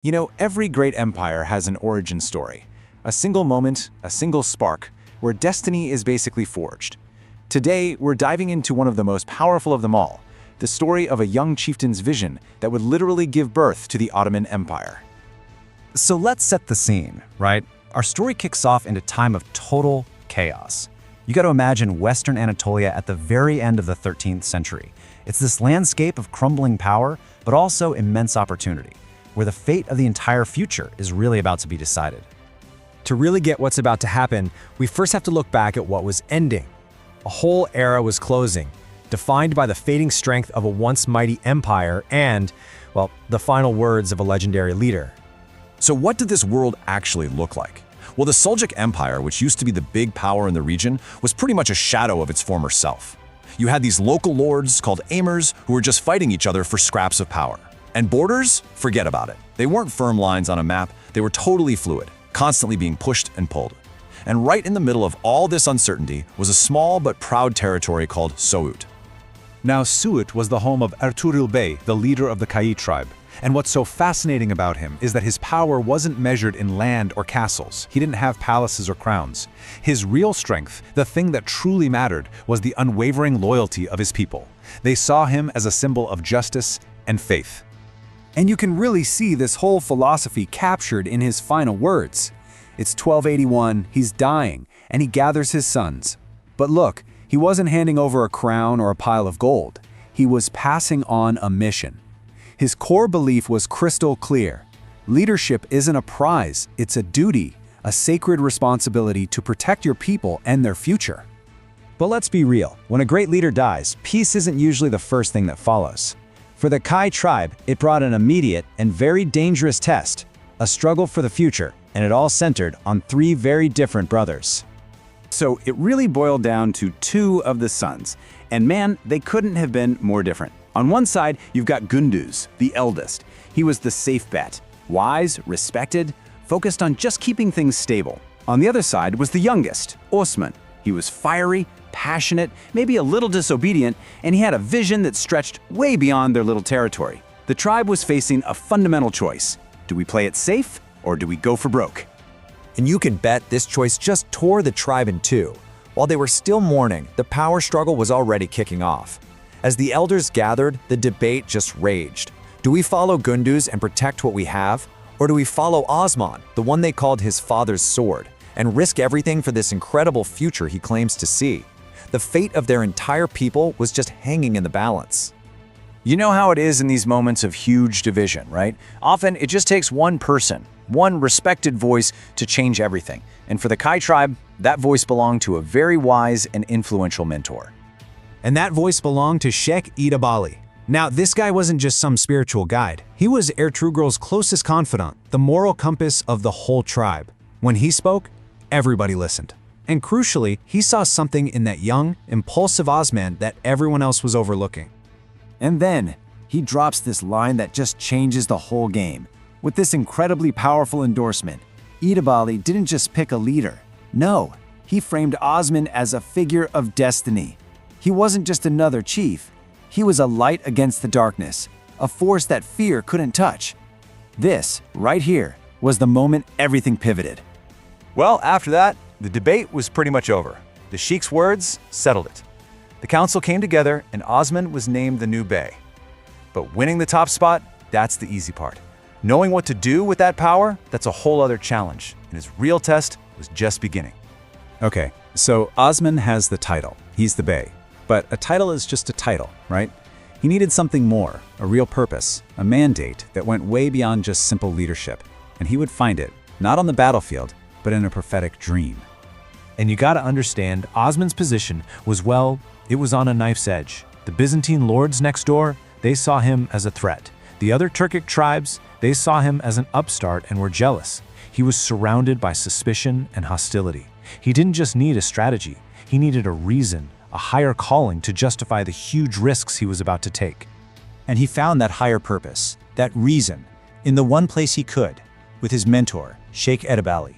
You know, every great empire has an origin story. A single moment, a single spark, where destiny is basically forged. Today, we're diving into one of the most powerful of them all, the story of a young chieftain's vision that would literally give birth to the Ottoman Empire. So let's set the scene, right? Our story kicks off in a time of total chaos. You got to imagine Western Anatolia at the very end of the 13th century. It's this landscape of crumbling power, but also immense opportunity, where the fate of the entire future is really about to be decided. To really get what's about to happen, we first have to look back at what was ending. A whole era was closing, defined by the fading strength of a once mighty empire and, well, the final words of a legendary leader. So what did this world actually look like? Well, the Seljuk Empire, which used to be the big power in the region, was pretty much a shadow of its former self. You had these local lords called emirs who were just fighting each other for scraps of power. And borders? Forget about it. They weren't firm lines on a map, they were totally fluid, constantly being pushed and pulled. And right in the middle of all this uncertainty was a small but proud territory called Suud. Now, Suud was the home of Ertuğrul Bey, the leader of the Kai tribe. And what's so fascinating about him is that his power wasn't measured in land or castles. He didn't have palaces or crowns. His real strength, the thing that truly mattered, was the unwavering loyalty of his people. They saw him as a symbol of justice and faith. And you can really see this whole philosophy captured in his final words. It's 1281, he's dying, and he gathers his sons. But look, he wasn't handing over a crown or a pile of gold. He was passing on a mission. His core belief was crystal clear. Leadership isn't a prize, it's a duty, a sacred responsibility to protect your people and their future. But let's be real, when a great leader dies, peace isn't usually the first thing that follows. For the Kai tribe, it brought an immediate and very dangerous test, a struggle for the future, and it all centered on three very different brothers. So it really boiled down to two of the sons, and man, they couldn't have been more different. On one side, you've got Gündüz, the eldest. He was the safe bet, wise, respected, focused on just keeping things stable. On the other side was the youngest, Osman. He was fiery, passionate, maybe a little disobedient, and he had a vision that stretched way beyond their little territory. The tribe was facing a fundamental choice. Do we play it safe, or do we go for broke? And you can bet this choice just tore the tribe in two. While they were still mourning, the power struggle was already kicking off. As the elders gathered, the debate just raged. Do we follow Gündüz and protect what we have? Or do we follow Osman, the one they called his father's sword, and risk everything for this incredible future he claims to see? The fate of their entire people was just hanging in the balance. You know how it is in these moments of huge division, right? Often it just takes one person, one respected voice to change everything. And for the Kai tribe, that voice belonged to a very wise and influential mentor. And that voice belonged to Sheikh Idabali. Now, this guy wasn't just some spiritual guide. He was Ertuğrul's closest confidant, the moral compass of the whole tribe. When he spoke, everybody listened. And crucially, he saw something in that young, impulsive Osman that everyone else was overlooking. And then, he drops this line that just changes the whole game. With this incredibly powerful endorsement, Idabali didn't just pick a leader. No, he framed Osman as a figure of destiny. He wasn't just another chief. He was a light against the darkness, a force that fear couldn't touch. This, right here, was the moment everything pivoted. Well, after that, the debate was pretty much over. The sheikh's words settled it. The council came together and Osman was named the new bey. But winning the top spot, that's the easy part. Knowing what to do with that power, that's a whole other challenge, and his real test was just beginning. Okay, so Osman has the title. He's the bey. But a title is just a title, right? He needed something more, a real purpose, a mandate that went way beyond just simple leadership. And he would find it, not on the battlefield, but in a prophetic dream. And you gotta understand, Osman's position was, well, it was on a knife's edge. The Byzantine lords next door, they saw him as a threat. The other Turkic tribes, they saw him as an upstart and were jealous. He was surrounded by suspicion and hostility. He didn't just need a strategy, he needed a reason, a higher calling to justify the huge risks he was about to take. And he found that higher purpose, that reason, in the one place he could, with his mentor, Sheikh Idabali.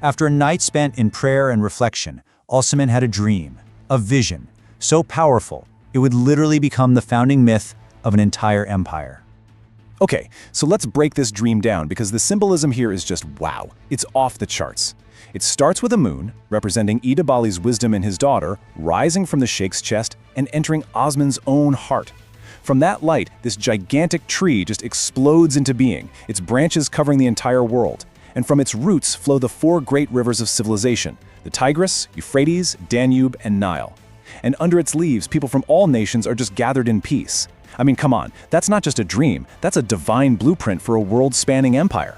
After a night spent in prayer and reflection, Osman had a dream, a vision, so powerful, it would literally become the founding myth of an entire empire. Okay, so let's break this dream down because the symbolism here is just wow. It's off the charts. It starts with a moon, representing Idabali's wisdom in his daughter, rising from the sheikh's chest and entering Osman's own heart. From that light, this gigantic tree just explodes into being, its branches covering the entire world. And from its roots flow the four great rivers of civilization, the Tigris, Euphrates, Danube, and Nile. And under its leaves, people from all nations are just gathered in peace. I mean, come on, that's not just a dream, that's a divine blueprint for a world-spanning empire.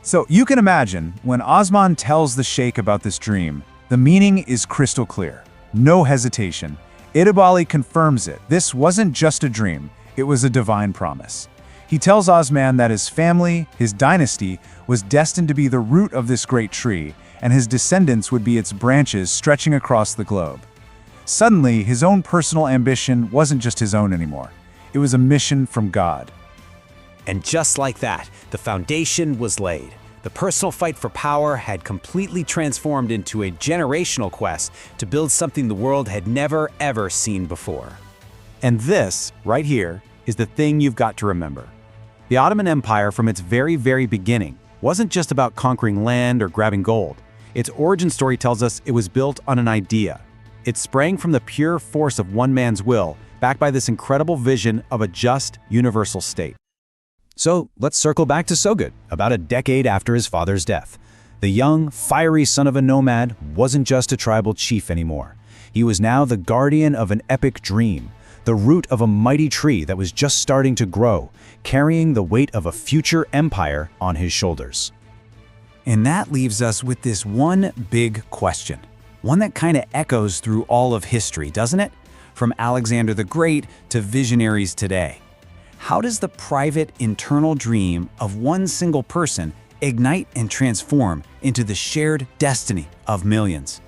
So you can imagine, when Osman tells the sheikh about this dream, the meaning is crystal clear. No hesitation. Idabali confirms it. This wasn't just a dream, it was a divine promise. He tells Osman that his family, his dynasty, was destined to be the root of this great tree, and his descendants would be its branches stretching across the globe. Suddenly, his own personal ambition wasn't just his own anymore. It was a mission from God. And just like that, the foundation was laid. The personal fight for power had completely transformed into a generational quest to build something the world had never, ever seen before. And this, right here, is the thing you've got to remember. The Ottoman Empire, from its very, very beginning, wasn't just about conquering land or grabbing gold. Its origin story tells us it was built on an idea. It sprang from the pure force of one man's will, backed by this incredible vision of a just, universal state. So let's circle back to Sogod, about a decade after his father's death. The young, fiery son of a nomad wasn't just a tribal chief anymore. He was now the guardian of an epic dream, the root of a mighty tree that was just starting to grow, carrying the weight of a future empire on his shoulders. And that leaves us with this one big question, one that kind of echoes through all of history, doesn't it? From Alexander the Great to visionaries today. How does the private, internal dream of one single person ignite and transform into the shared destiny of millions?